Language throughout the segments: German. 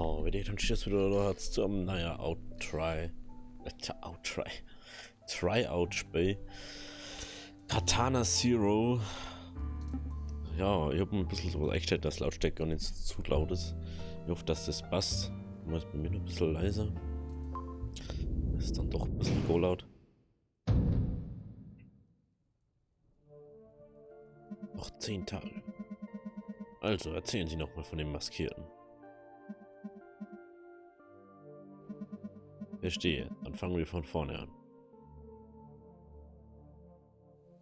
Oh, wie dann stehst du da zu einem naja Tryout-Spiel. Katana Zero. Ja, ich habe ein bisschen so eingestellt, dass Lautstärke und nicht zu laut ist. Ich hoffe, dass das passt. Mal ist bei mir noch ein bisschen leiser. Das ist dann doch ein bisschen go laut. Noch 10 Tage. Also erzählen Sie nochmal von dem Maskierten. Verstehe, dann fangen wir von vorne an.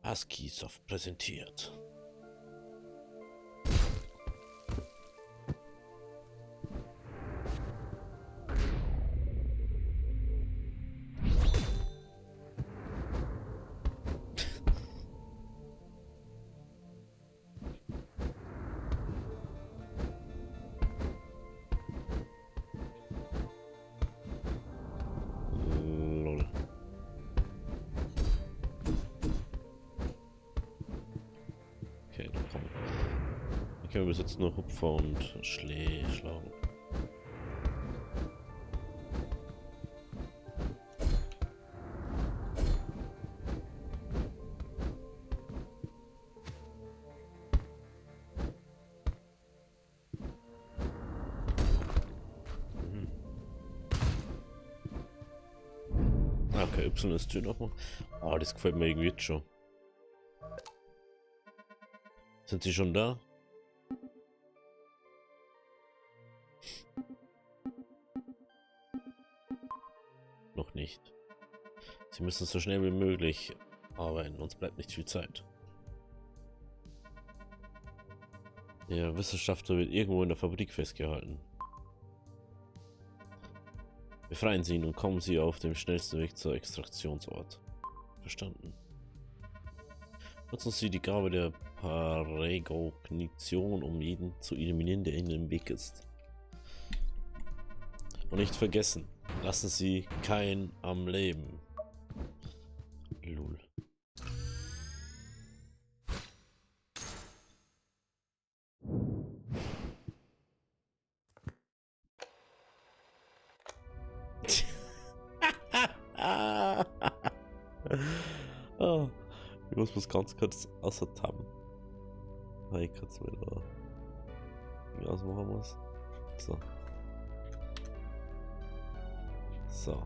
ASCII-Soft präsentiert. Lol. Okay, dann komm. Hier können wir bis jetzt nur Hupfer und schlagen. Okay, Y ist Tür nochmal. Oh, das gefällt mir irgendwie jetzt schon. Sind Sie schon da? Noch nicht. Sie müssen so schnell wie möglich arbeiten, uns bleibt nicht viel Zeit. Der Wissenschaftler wird irgendwo in der Fabrik festgehalten. Befreien Sie ihn und kommen Sie auf dem schnellsten Weg zur Extraktionsort. Verstanden. Nutzen Sie die Gabe der Parekognition, um jeden zu eliminieren, der Ihnen im Weg ist. Und nicht vergessen, lassen Sie keinen am Leben. Lul. Oh, ich muss was ganz kurz außer Tabben. Hey, kannst du mir da wie ausmachen muss? So. So.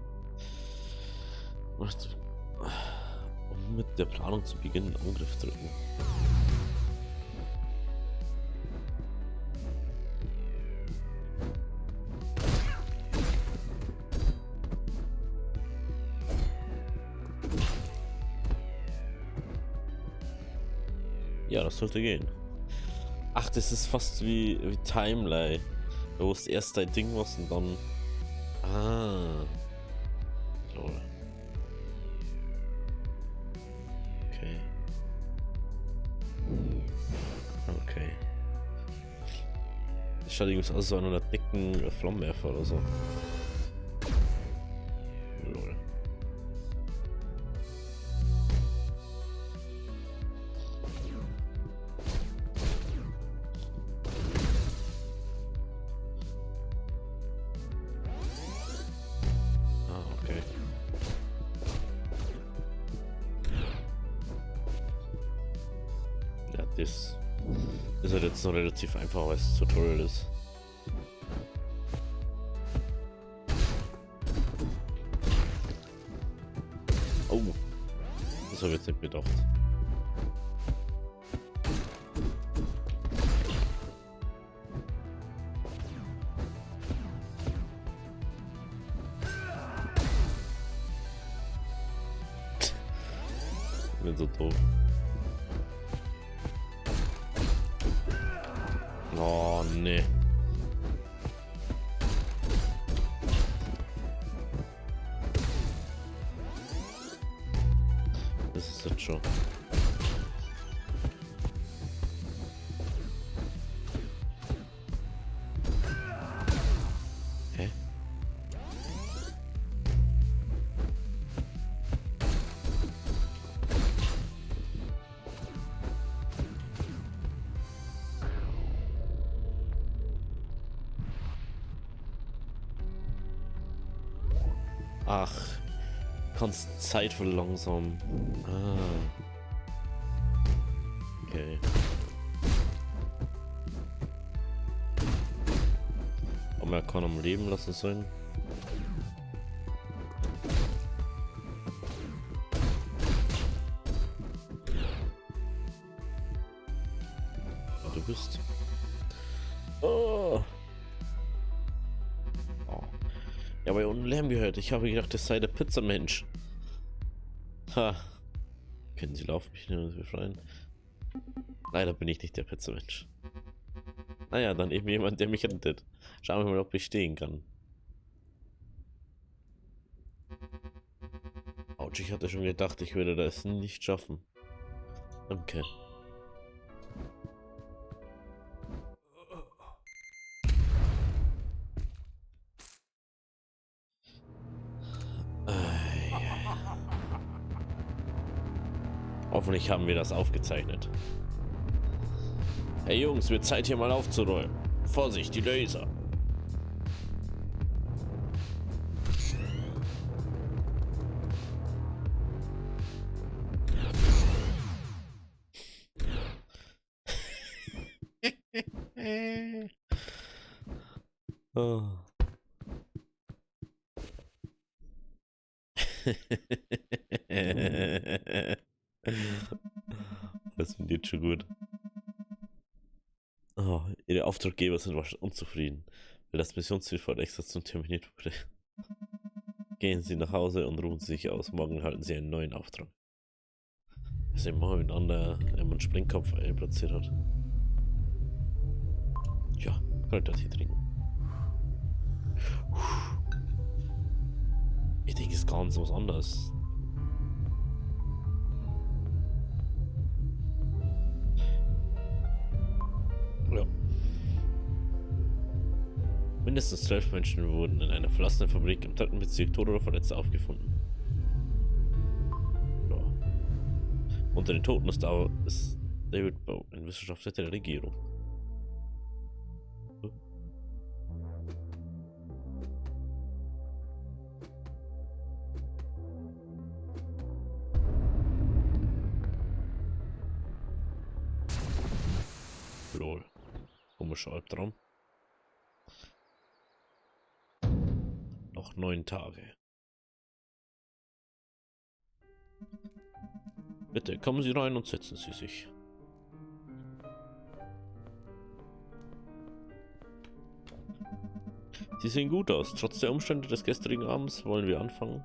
Um mit der Planung zu beginnen, Angriff drücken. Ja, das sollte gehen. Ach, das ist fast wie Timeline. Du musst erst dein Ding was und dann. Ah. Lol. Okay. Okay. Das schaut irgendwie aus so einer dicken Flammenwerfer oder so. Lol. Das ist halt jetzt noch relativ einfach, weil es Tutorial ist. Oh, das habe ich jetzt nicht bedacht. Ich bin so doof. Oh, nee. Das ist jetzt schon. Hä? Ach, kannst Zeit verlangsamen. Ah, okay. Aber er kann am Leben lassen sollen. Du bist. Oh. Oh. Ja, aber unten Lärm gehört. Ich habe gedacht, das sei der Pizzamensch. Ha. Können Sie laufen, mich nur befreien? Leider bin ich nicht der Pizzamensch. Naja, dann eben jemand, der mich rettet. Schauen wir mal, ob ich stehen kann. Autsch, ich hatte schon gedacht, ich würde das nicht schaffen. Danke. Hoffentlich haben wir das aufgezeichnet. Hey Jungs, wird Zeit hier mal aufzuräumen. Vorsicht, die Laser. Oh. Das finde ich schon gut. Oh, ihre Auftraggeber sind wahrscheinlich unzufrieden, weil das Missionsziel vor der Extraktion terminiert wurde. Gehen Sie nach Hause und ruhen Sie sich aus. Morgen halten Sie einen neuen Auftrag. Das ist immer miteinander, wenn man einen Springkopf platziert hat. Ja, könnte das hier trinken. Ich denke, es ist ganz was anderes. Ja. Mindestens 12 Menschen wurden in einer verlassenen Fabrik im 3. Bezirk tot oder verletzt aufgefunden. Ja. Unter den Toten ist David Bow, ein Wissenschaftler der Regierung. Lol. Komischer Albtraum. Noch 9 Tage. Bitte, kommen Sie rein und setzen Sie sich. Sie sehen gut aus. Trotz der Umstände des gestrigen Abends wollen wir anfangen.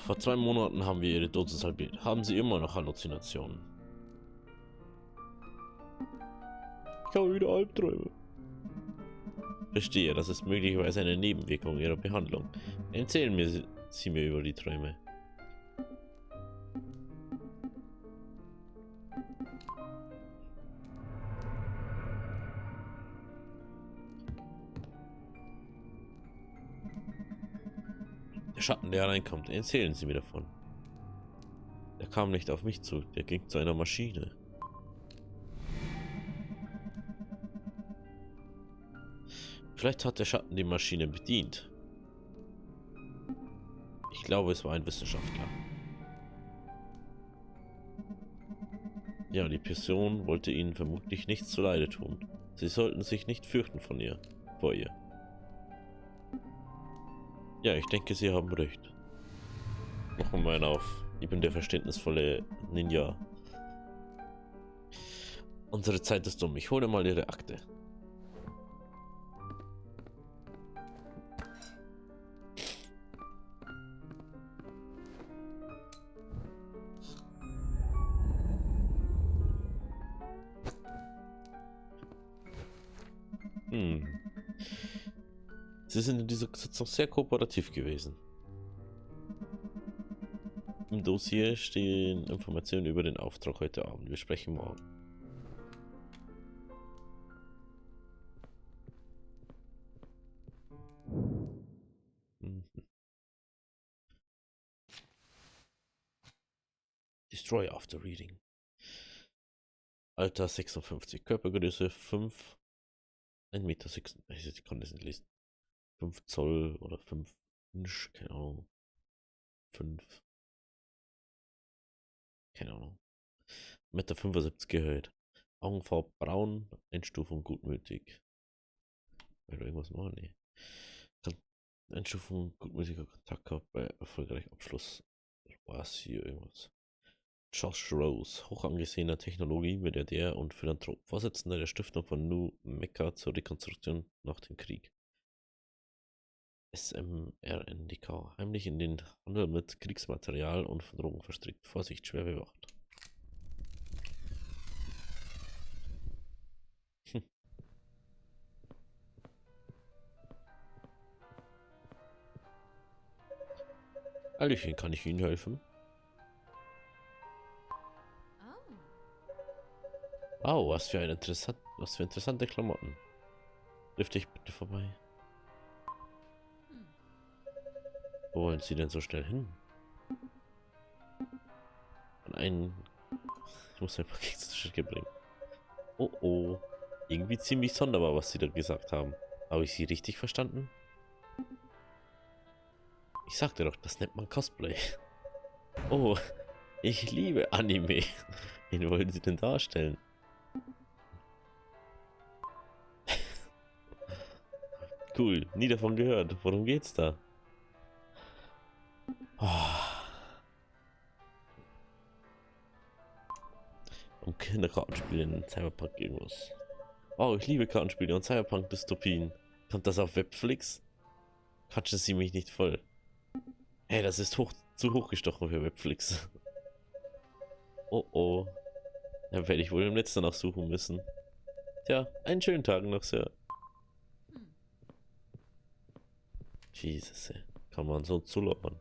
Vor 2 Monaten haben wir Ihre Dosis halbiert. Haben Sie immer noch Halluzinationen? Ich habe wieder Albträume. Verstehe, das ist möglicherweise eine Nebenwirkung Ihrer Behandlung. Erzählen Sie mir über die Träume. Der Schatten, der hereinkommt, erzählen Sie mir davon. Der kam nicht auf mich zu, der ging zu einer Maschine. Vielleicht hat der Schatten die Maschine bedient. Ich glaube, es war ein Wissenschaftler. Ja, die Person wollte Ihnen vermutlich nichts zuleide tun. Sie sollten sich nicht fürchten vor ihr. Ja, ich denke, Sie haben recht. Noch einmal auf. Ich bin der verständnisvolle Ninja. Unsere Zeit ist um. Ich hole mal Ihre Akte. Sie sind in dieser Sitzung sehr kooperativ gewesen. Im Dossier stehen Informationen über den Auftrag heute Abend. Wir sprechen morgen. Destroy after reading. Alter 56, Körpergröße 5, 1,6 Meter. Ich konnte es nicht lesen. 5 Zoll oder 5 Inch, keine Ahnung. 5, keine Ahnung. 1,75 Meter Gehalt. Augenfarbe braun, Einstufung gutmütig. Will da irgendwas machen? Nee. Einstufung gutmütiger Kontakt gehabt bei erfolgreichem Abschluss. Was hier irgendwas? Josh Rose, hoch angesehener Technologie-Milliardär und Philanthrop, Vorsitzender der Stiftung von New Mecca zur Rekonstruktion nach dem Krieg. SMRNDK, heimlich in den Handel mit Kriegsmaterial und von Drogen verstrickt. Vorsicht, schwer bewacht. Hallöchen, kann ich Ihnen helfen? Oh, was für interessante Klamotten. Dürfte ich bitte vorbei? Wo wollen Sie denn so schnell hin? Ich muss ein Paket zur Strecke bringen. Oh oh. Irgendwie ziemlich sonderbar, was Sie da gesagt haben. Habe ich Sie richtig verstanden? Ich sagte doch, das nennt man Cosplay. Oh, ich liebe Anime. Wen wollen Sie denn darstellen? Cool, nie davon gehört. Worum geht's da? Oh. Um Kinderkartenspiele in Cyberpunk irgendwas. Oh, ich liebe Kartenspiele und Cyberpunk-Dystopien. Kommt das auf Webflix? Quatschen Sie mich nicht voll. Hey, das ist zu hochgestochen für Webflix. Oh oh. Dann werde ich wohl im Netz danach suchen müssen. Tja, einen schönen Tag noch, Sir. Jesus, ey. Kann man so zulaufen.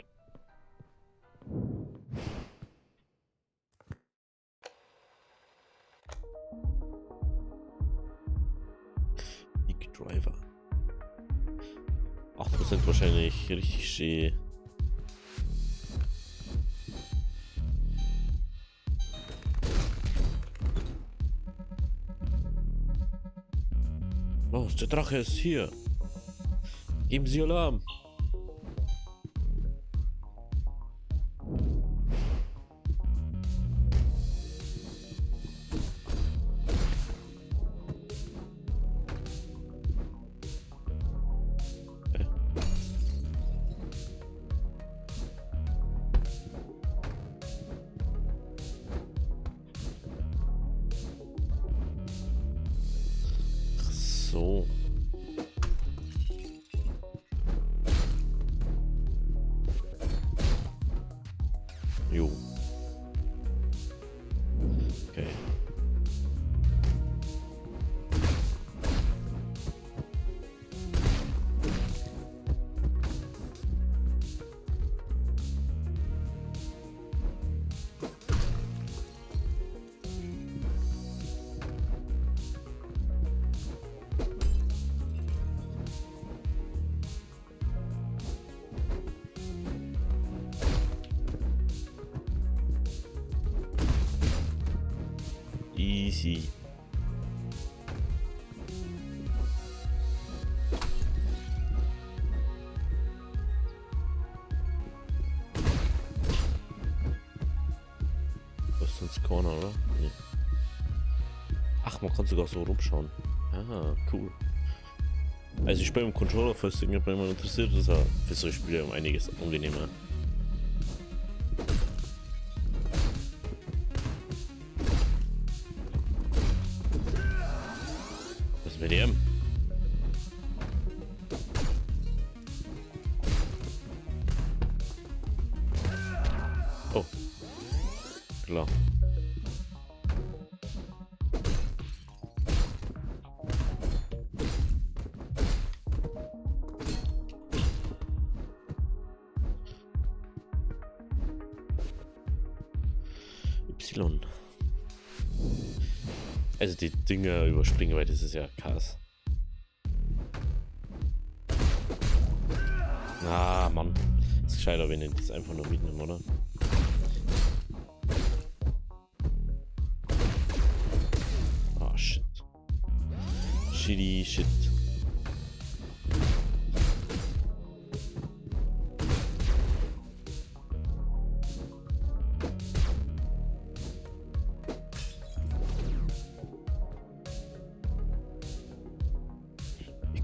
Big Driver. 8% wahrscheinlich richtig schön. Los, der Drache ist hier. Geben Sie Alarm. So. Jo. Okay. Easy. Das ist ins Corner, oder? Nee. Ach, man kann sogar so rumschauen. Ah, cool. Also ich spiele im Controller, falls irgendjemand interessiert ist, aber für solche Spiele um einiges angenehmer. Was ist mit dem? Oh. Klar. Y. Also die Dinger überspringen, weil das ist ja krass. Ah, Mann. Ist gescheiter, wenn ich das einfach nur mitnehme, oder? shitty shit.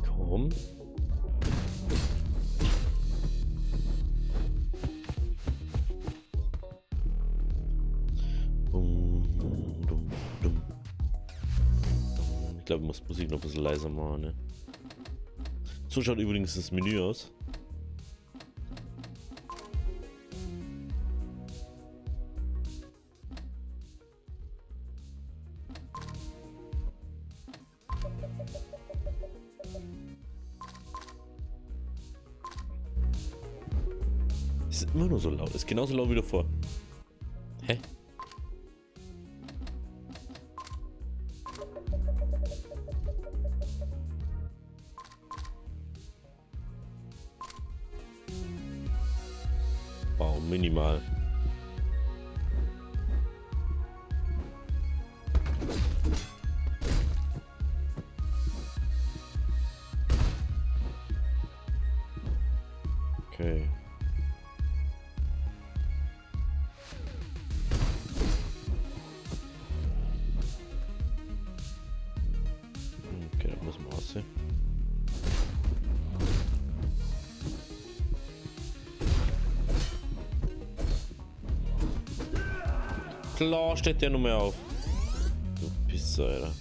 Komm. Ich glaube, ich muss Musik noch ein bisschen leiser machen, ne? So schaut übrigens das Menü aus. Es ist immer nur so laut. Es ist genauso laut wie davor. Hä? Wow, minimal. Okay. Okay, das muss man aussehen. Klar steht der nur mehr auf. Du Pisser, Alter.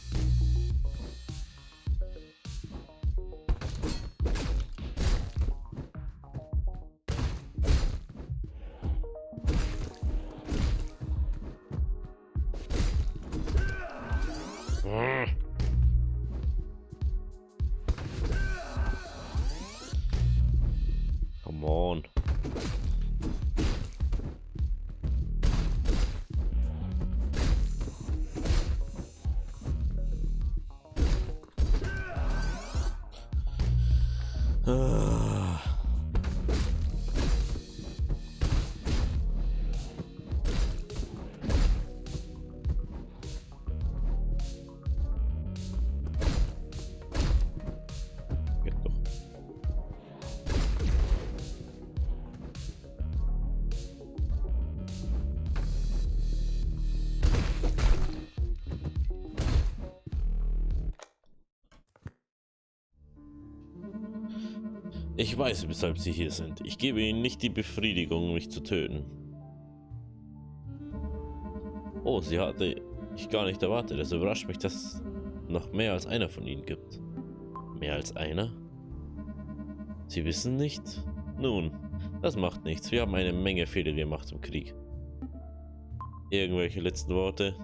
Come on. Geht doch. Ich weiß, weshalb Sie hier sind. Ich gebe Ihnen nicht die Befriedigung, mich zu töten. Oh, sie hatte ich gar nicht erwartet. Es überrascht mich, dass es noch mehr als einer von Ihnen gibt. Mehr als einer? Sie wissen nicht? Nun, das macht nichts. Wir haben eine Menge Fehler gemacht im Krieg. Irgendwelche letzten Worte?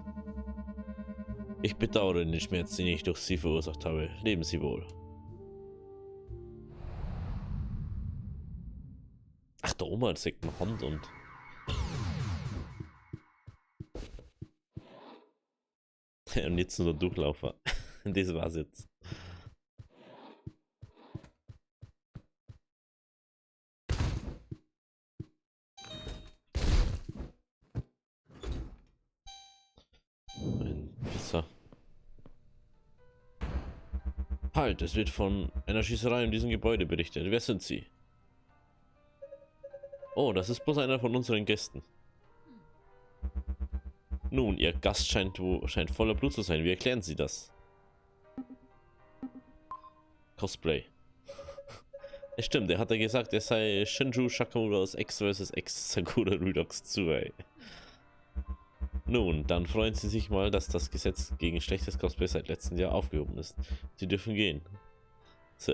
Ich bedauere den Schmerz, den ich durch Sie verursacht habe. Leben Sie wohl. Ach, da oben hat eine Hand und... und jetzt nur der Durchlaufer. Das war's jetzt. Ein Pisser. Halt, es wird von einer Schießerei in diesem Gebäude berichtet. Wer sind Sie? Oh, das ist bloß einer von unseren Gästen. Nun, Ihr Gast scheint voller Blut zu sein. Wie erklären Sie das? Cosplay. Es stimmt, er hat ja gesagt, er sei Shinju Sakuras aus X vs. X Sakura Redux 2. Nun, dann freuen Sie sich mal, dass das Gesetz gegen schlechtes Cosplay seit letztem Jahr aufgehoben ist. Sie dürfen gehen. So.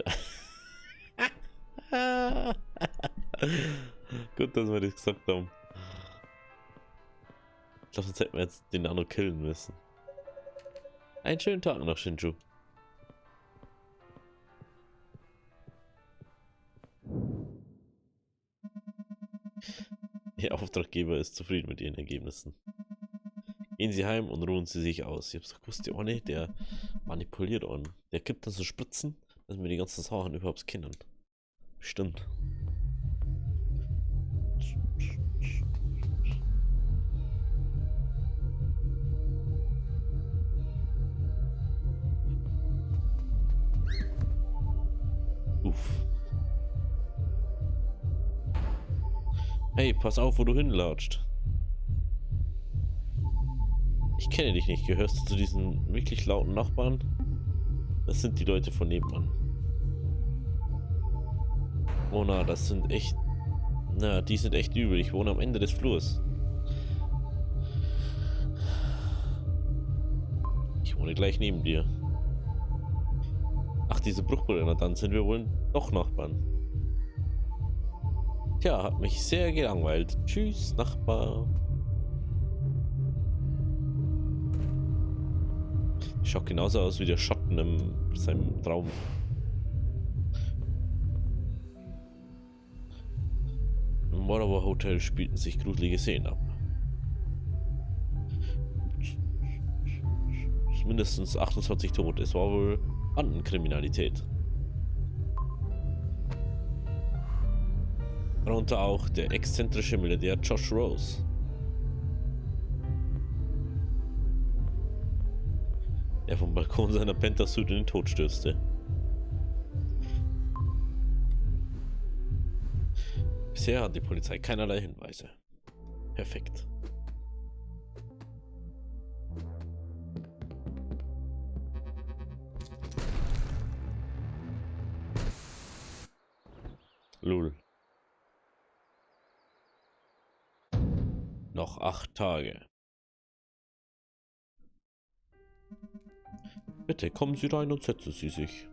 Gut, dass wir das gesagt haben. Ich glaube, sonst hätten wir jetzt den Nano killen müssen. Einen schönen Tag noch, Shinju. Ihr Auftraggeber ist zufrieden mit Ihren Ergebnissen. Gehen Sie heim und ruhen Sie sich aus. Ich hab's doch gewusst, der eine, der manipuliert einen. Der gibt dann so Spritzen, dass wir die ganzen Sachen überhaupt kennen. Stimmt. Uff. Hey, pass auf, wo du hinlatscht. Ich kenne dich nicht. Gehörst du zu diesen wirklich lauten Nachbarn? Das sind die Leute von nebenan. Oh na, das sind echt... Na, die sind echt übel. Ich wohne am Ende des Flurs. Ich wohne gleich neben dir. Ach, diese Bruchbrenner, dann sind wir wohl doch Nachbarn. Tja, hat mich sehr gelangweilt. Tschüss, Nachbar. Schaut genauso aus wie der Schatten in seinem Traum. Im Morrower Hotel spielten sich gruselige Szenen ab. Mindestens 28 Tote. Es war wohl Bandenkriminalität. Darunter auch der exzentrische Milliardär Josh Rose. Der vom Balkon seiner Panther-Suit in den Tod stürzte. Bisher hat die Polizei keinerlei Hinweise. Perfekt. Lul. Noch 8 Tage. Bitte kommen Sie rein und setzen Sie sich.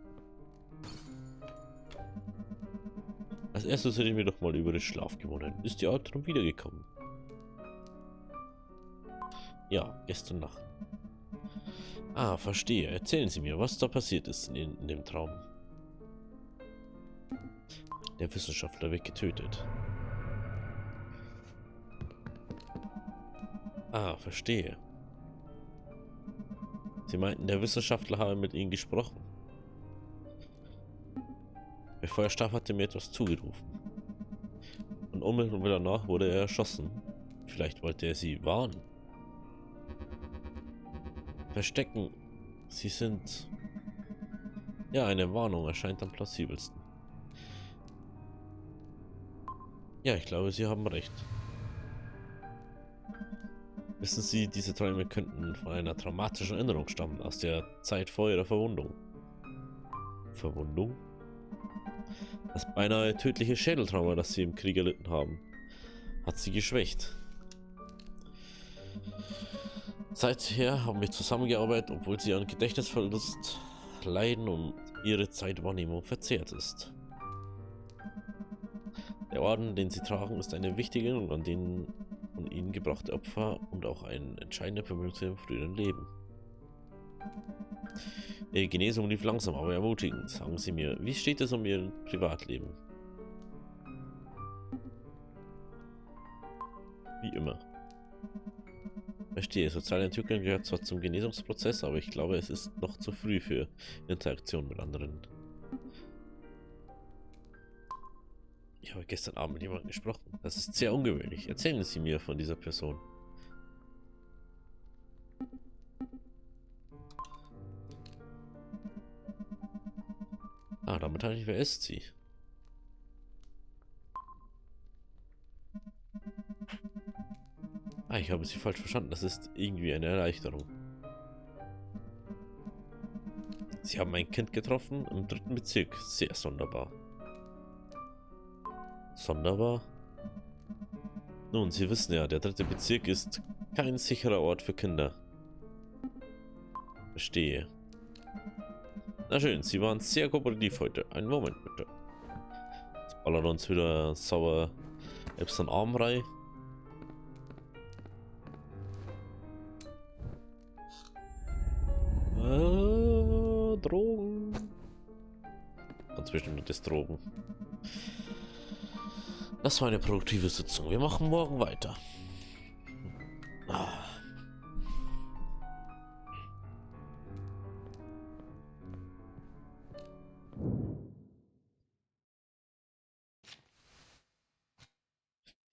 Als erstes reden wir doch mal über das Schlafgewohnheiten. Ist die Albtraum wiedergekommen? Ja, gestern Nacht. Ah, verstehe. Erzählen Sie mir, was da passiert ist in dem Traum. Der Wissenschaftler wird getötet. Ah, verstehe. Sie meinten, der Wissenschaftler habe mit Ihnen gesprochen. Bevor er starb, hatte mir etwas zugerufen. Und unmittelbar danach wurde er erschossen. Vielleicht wollte er Sie warnen. Verstecken. Sie sind... Ja, eine Warnung erscheint am plausibelsten. Ja, ich glaube, Sie haben recht. Wissen Sie, diese Träume könnten von einer traumatischen Erinnerung stammen, aus der Zeit vor Ihrer Verwundung. Verwundung? Das beinahe tödliche Schädeltrauma, das Sie im Krieg erlitten haben, hat Sie geschwächt. Seither haben wir zusammengearbeitet, obwohl Sie an Gedächtnisverlust leiden und Ihre Zeitwahrnehmung verzerrt ist. Der Orden, den Sie tragen, ist eine wichtige Erinnerung an den von Ihnen gebrachte Opfer und auch ein entscheidender Verbindung zu Ihrem früheren Leben. Ihre Genesung lief langsam, aber ermutigend. Sagen Sie mir, wie steht es um Ihr Privatleben? Wie immer. Verstehe, soziale Entwicklung gehört zwar zum Genesungsprozess, aber ich glaube, es ist noch zu früh für Interaktion mit anderen. Ich habe gestern Abend mit jemandem gesprochen. Das ist sehr ungewöhnlich. Erzählen Sie mir von dieser Person. Ah, damit habe ich, wer ist sie? Ah, ich habe sie falsch verstanden. Das ist irgendwie eine Erleichterung. Sie haben ein Kind getroffen im 3. Bezirk. Sehr sonderbar. Sonderbar? Nun, Sie wissen ja, der 3. Bezirk ist kein sicherer Ort für Kinder. Verstehe. Na schön, Sie waren sehr kooperativ heute. Einen Moment bitte. Jetzt ballert uns wieder sauer Epson Armrei. Drogen. Ganz bestimmt das Drogen. Das war eine produktive Sitzung. Wir machen morgen weiter. Ah.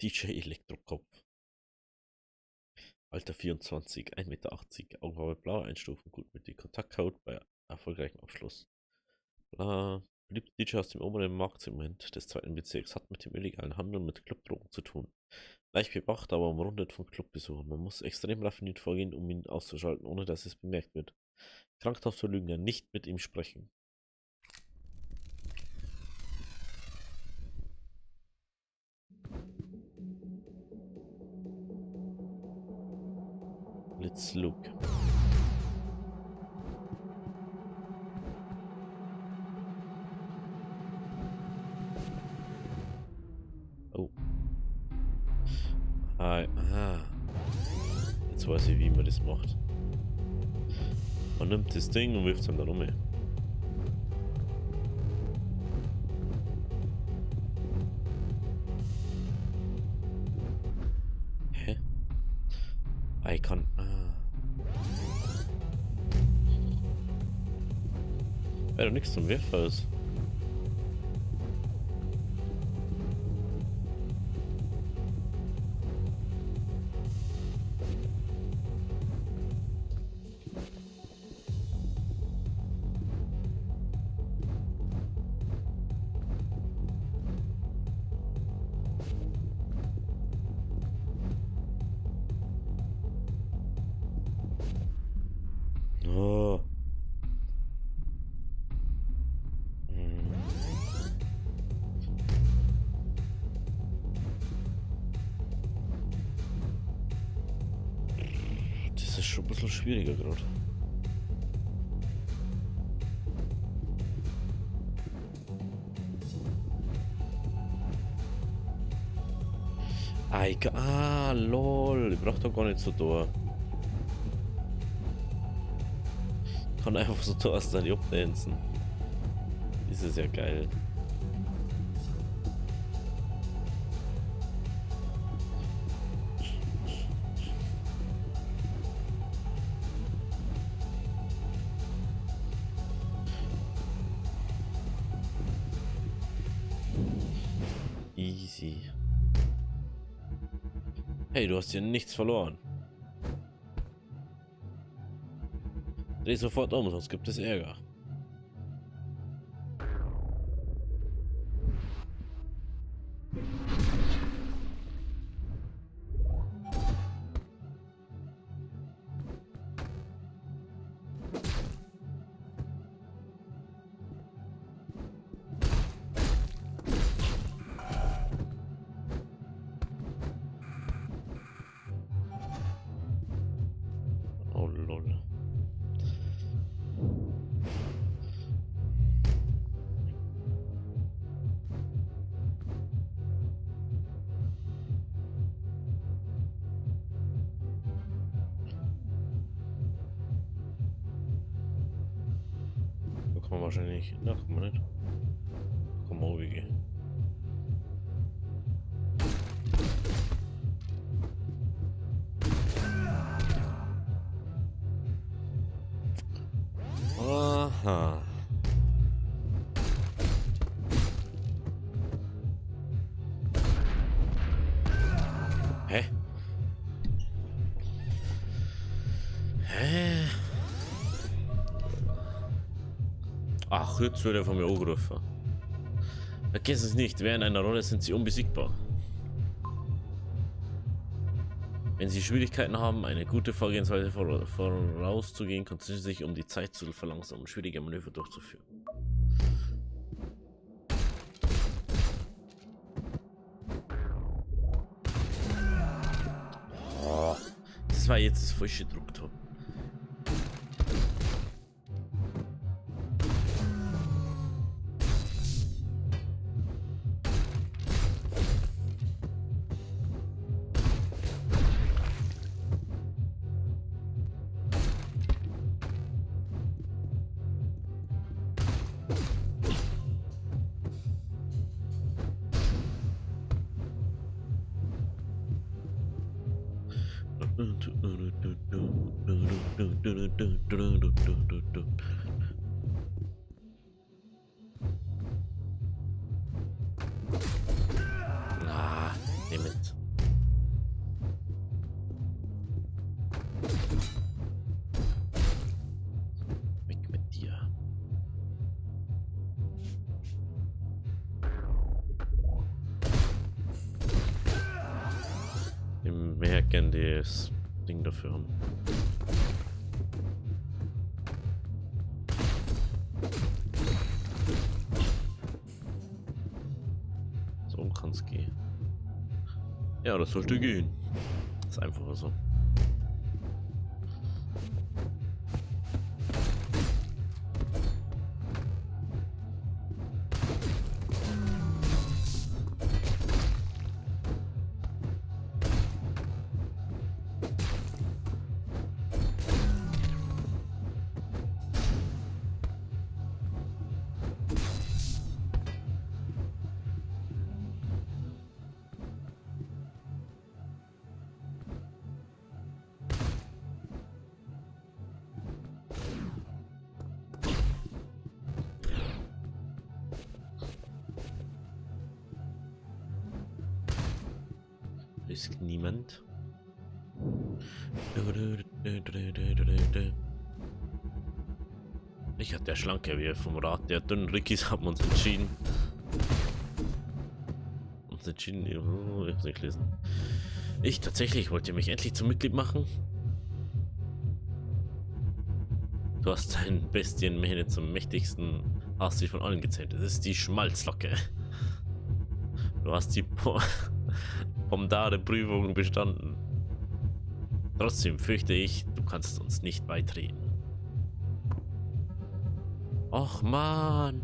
DJ Elektrokopf. Alter 24, 1,80 Meter, Augenfarbe blau einstufen, gut mit dem Kontaktcode bei erfolgreichem Abschluss. Bla. Beliebte DJ aus dem oberen Marktsegment des zweiten Bezirks hat mit dem illegalen Handel mit Clubdrogen zu tun. Leicht bewacht, aber umrundet von Clubbesuchern. Man muss extrem raffiniert vorgehen, um ihn auszuschalten, ohne dass es bemerkt wird. Krankhafter Lügner, nicht mit ihm sprechen. Let's look. Oh. Aha. Jetzt weiß ich, wie man das macht. Man nimmt das Ding und wirft es dann da rum. Hä? Ich kann... Wäre doch nichts zum Werfen ist. Oh. Das ist schon ein bisschen schwieriger gerade. Lol, ich brauch doch gar nicht so da. Ich kann einfach so da aus dann abdancen. Das ist ja geil. Easy. Hey, du hast hier nichts verloren. Dreh sofort um, sonst gibt es Ärger. Oh lol. Da kann man wahrscheinlich... Na, kann man nicht. Da kann man auch gehen. Aha. Hä? Hä? Ach, jetzt wird er von mir angerufen. Vergessen Sie nicht, während einer Rolle sind Sie unbesiegbar. Wenn Sie Schwierigkeiten haben, eine gute Vorgehensweise vorauszugehen, konzentrieren Sie sich, um die Zeit zu verlangsamen und schwierige Manöver durchzuführen. Oh, das war jetzt das falsche Drucktor. Ah, damn it. Weg mit dir. gerne das Ding dafür haben. So kann es gehen. Ja, das sollte gehen. Das ist einfach so. Ist niemand. Ich hatte der Schlanke, wir vom Rat der dünnen Rickys haben uns entschieden. Oh, ich hab's nicht gelesen. Ich tatsächlich wollte mich endlich zum Mitglied machen. Du hast deinen Bestienmähne zum mächtigsten, hast dich von allen gezählt. Das ist die Schmalzlocke. Du hast die Pomdare-Prüfung bestanden. Trotzdem fürchte ich, du kannst uns nicht beitreten. Och man.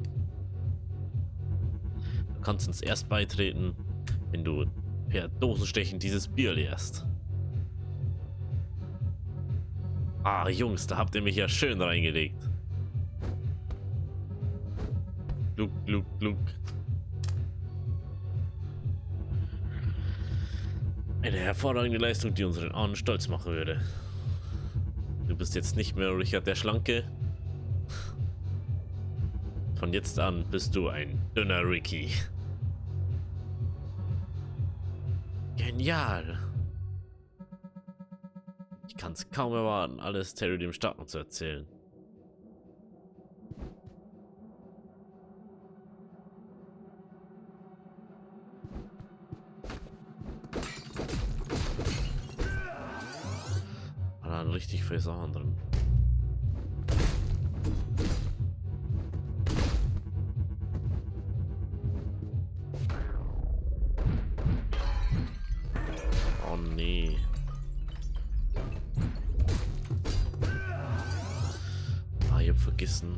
Du kannst uns erst beitreten, wenn du per Dosenstechen dieses Bier leerst. Ah, Jungs, da habt ihr mich ja schön reingelegt. Gluck, gluck, gluck. Eine hervorragende Leistung, die unseren Ahnen stolz machen würde. Du bist jetzt nicht mehr Richard der Schlanke. Von jetzt an bist du ein dünner Ricky. Genial. Ich kann es kaum erwarten, alles Terry dem Starken zu erzählen. Richtig viele Sachen drin. Oh nee. Ah, ich hab vergessen.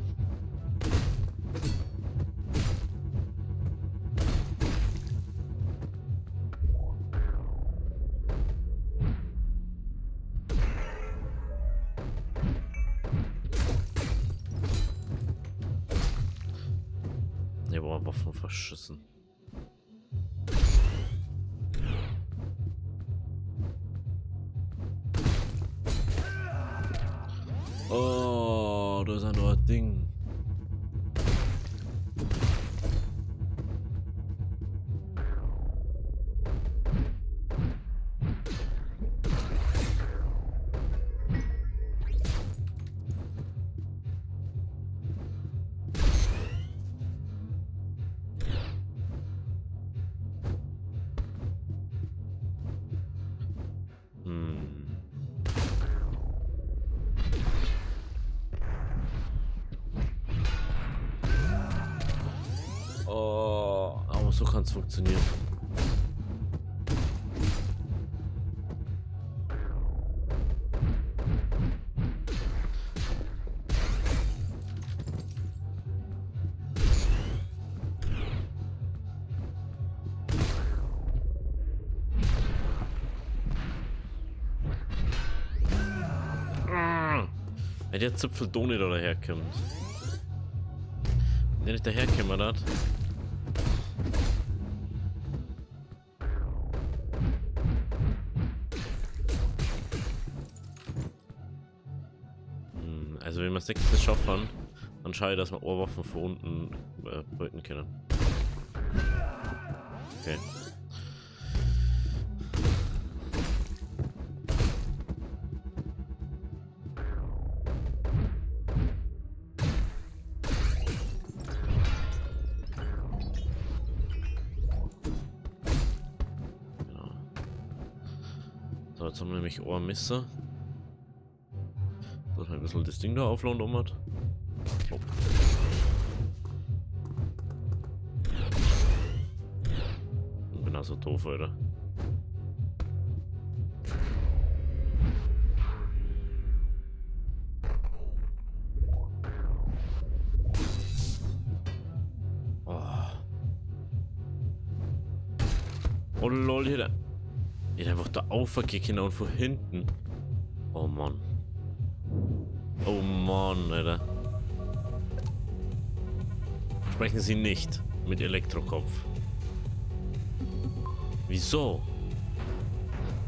Waffen verschissen. Oh, da ist ein neues Ding. Oh, aber so kann es funktionieren. Wenn der Zipfeldoni da daherkommt. Wenn der nicht daherkommt, hat. Also wenn wir 6 schaffen, dann schaue ich, dass wir Ohrwaffen von unten beuten können. Okay. jetzt haben wir nämlich Ohrmesser. Dass man ein bisschen das Ding da aufladen um hat. Oh. Ich bin also doof, Alter. Oh lol, hier einfach da aufgehen und von hinten. Oh Mann. Oh Mann, Alter. Sprechen Sie nicht mit Elektrokopf. Wieso?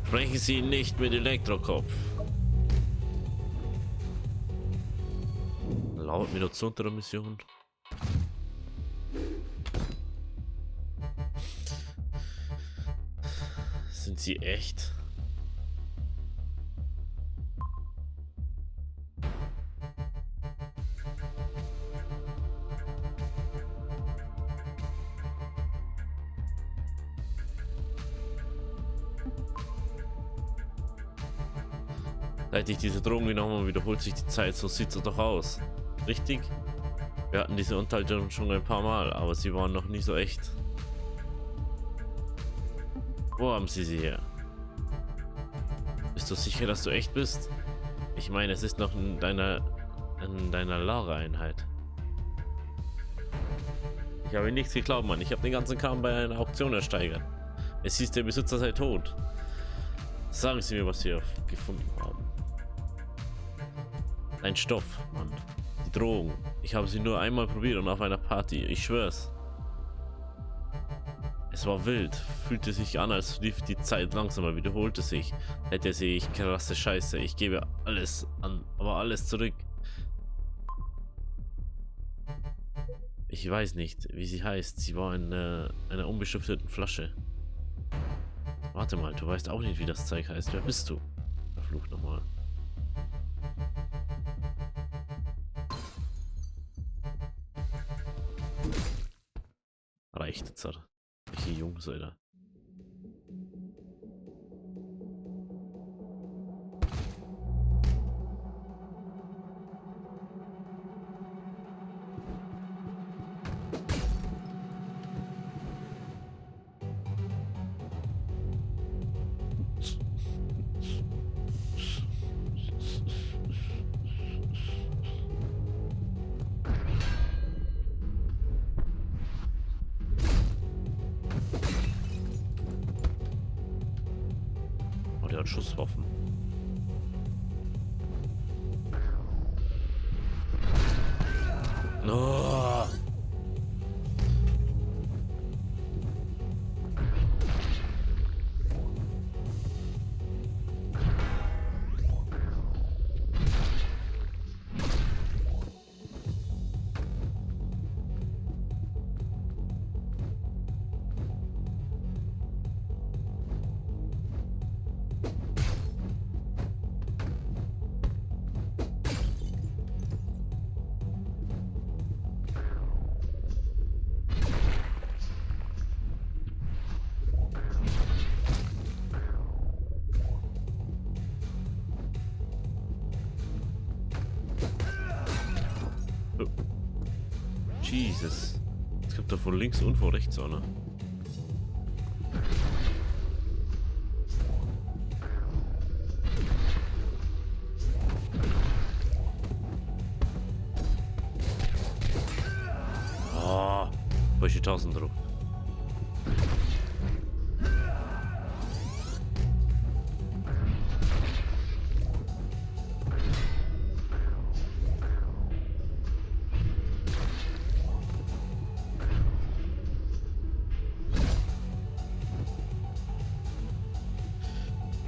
Sprechen Sie nicht mit Elektrokopf. Laut wieder zu unter der Mission. Sind Sie echt? Seit ich diese Drogen genommen habe, wiederholt sich die Zeit, so sieht es doch aus. Richtig? Wir hatten diese Unterhaltung schon ein paar Mal, aber sie waren noch nie so echt. Wo haben Sie sie her? Bist du sicher, dass du echt bist? Ich meine, es ist noch in deiner Lagereinheit. Ich habe nichts geglaubt, Mann. Ich habe den ganzen Kram bei einer Auktion ersteigert. Es hieß, der Besitzer sei tot. Sagen Sie mir, was Sie gefunden haben. Ein Stoff, Mann. Die Drogen. Ich habe sie nur einmal probiert und auf einer Party. Ich schwör's. Es war wild. Fühlte sich an, als lief die Zeit langsamer. Wiederholte sich. Hätte sehe ich krasse Scheiße. Ich gebe alles an, aber alles zurück. Ich weiß nicht, wie sie heißt. Sie war in einer unbeschrifteten Flasche. Warte mal, du weißt auch nicht, wie das Zeug heißt. Wer bist du? Verflucht nochmal. Reicht jetzt, Alter. Welche Jungs, Alter. Der hat Schusswaffen. Oh. Jesus. Es gibt da von links und von rechts auch, ne? Ah, welche 1000 drauf?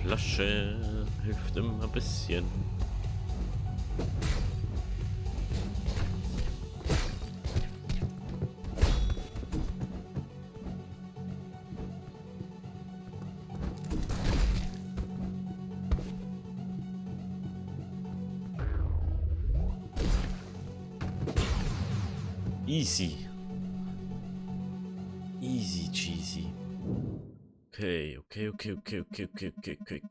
Flasche hilft immer ein bisschen. Easy. Easy cheesy. Okay.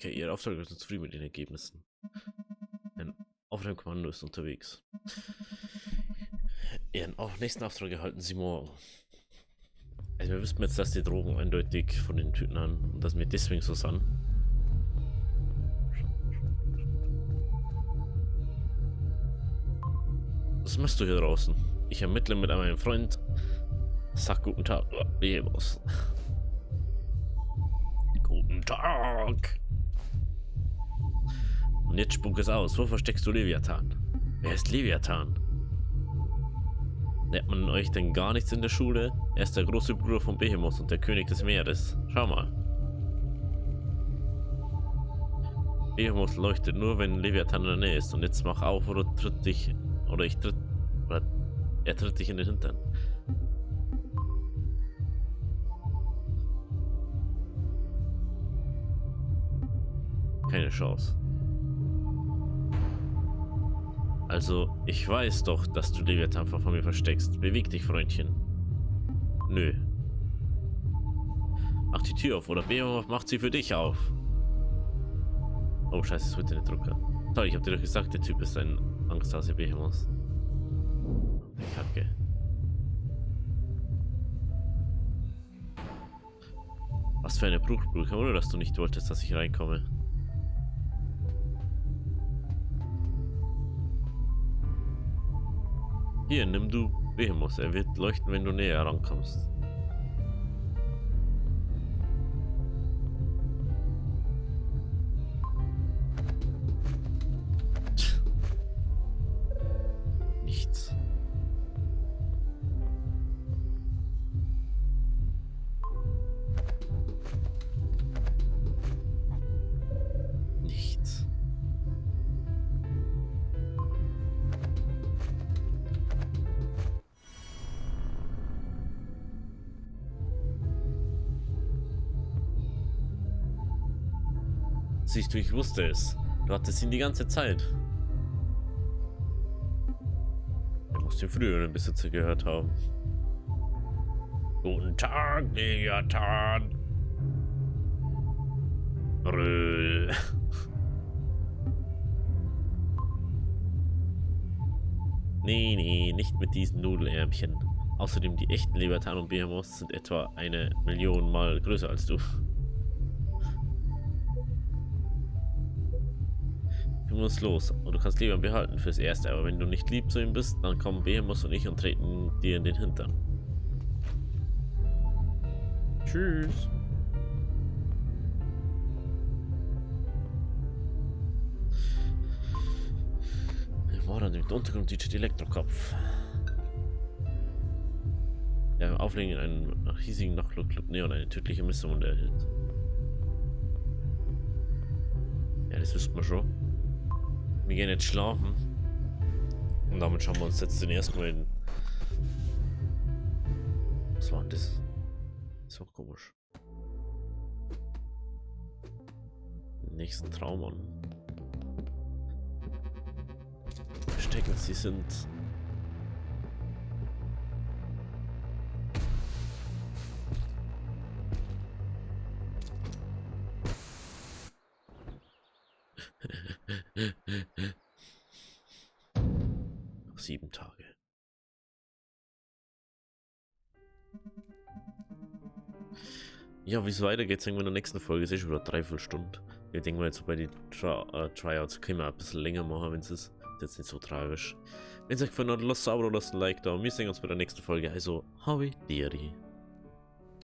Ihr Auftrag ist zufrieden mit den Ergebnissen. Ein Aufnahmekommando ist unterwegs. Ihren nächsten Auftrag erhalten Sie morgen. Also wir wissen jetzt, dass die Drogen eindeutig von den Typen haben und dass wir deswegen so sind. Was machst du hier draußen? Ich ermittle mit meinem Freund. Sag guten Tag. Was? Guten Tag. Und jetzt spuck es aus. Wo versteckst du Leviathan? Wer ist Leviathan? Lernt man euch denn gar nichts in der Schule? Er ist der große Bruder von Behemoth und der König des Meeres. Schau mal. Behemoth leuchtet nur, wenn Leviathan in der Nähe ist. Und jetzt mach auf oder er tritt dich in den Hintern. Keine Chance. Also, ich weiß doch, dass du Leviathan von mir versteckst. Beweg dich, Freundchen. Nö. Mach die Tür auf, oder Behemoth macht sie für dich auf. Oh, scheiße, es wird der Drucker. Toll, ich hab dir doch gesagt, der Typ ist ein Angsthase Behemoth. Kacke. Was für eine Bruchbrücke, oder dass du nicht wolltest, dass ich reinkomme. Hier, nimm du Behemoth. Er wird leuchten, wenn du näher rankommst. Nichts. Nichts. Siehst du, ich wusste es. Du hattest ihn die ganze Zeit. Er muss den früheren Besitzer gehört haben. Guten Tag, Leviathan. Brüll. Nee, nicht mit diesen Nudelärmchen. Außerdem, die echten Leviathan und Behemoth sind etwa 1.000.000 Mal größer als du. Du musst los und du kannst Leviathan behalten fürs Erste, aber wenn du nicht lieb zu ihm bist, dann kommen Behemoth und ich und treten dir in den Hintern. Tschüss. Mordern mit Untergrund DJ Elektrokopf. Der Auflegen in einem riesigen Nachtclub Neon eine tödliche Mission erhält. Ja, das wissen wir schon. Wir gehen jetzt schlafen. Und damit schauen wir uns jetzt den ersten Mal in. Was war denn das? Das ist auch komisch. Den nächsten Traum an. Verstecken, sie sind. Noch 7 Tage. Ja, wie es weitergeht, sehen wir in der nächsten Folge. Es ist schon wieder 3/4 Stunde. Wir denken mal jetzt bei den Tryouts können wir ein bisschen länger machen, wenn es ist. Das ist jetzt nicht so tragisch. Wenn es euch gefallen hat, lasst ein Abo, lasst ein Like da. Und wir sehen uns bei der nächsten Folge. Also, Howie Deary.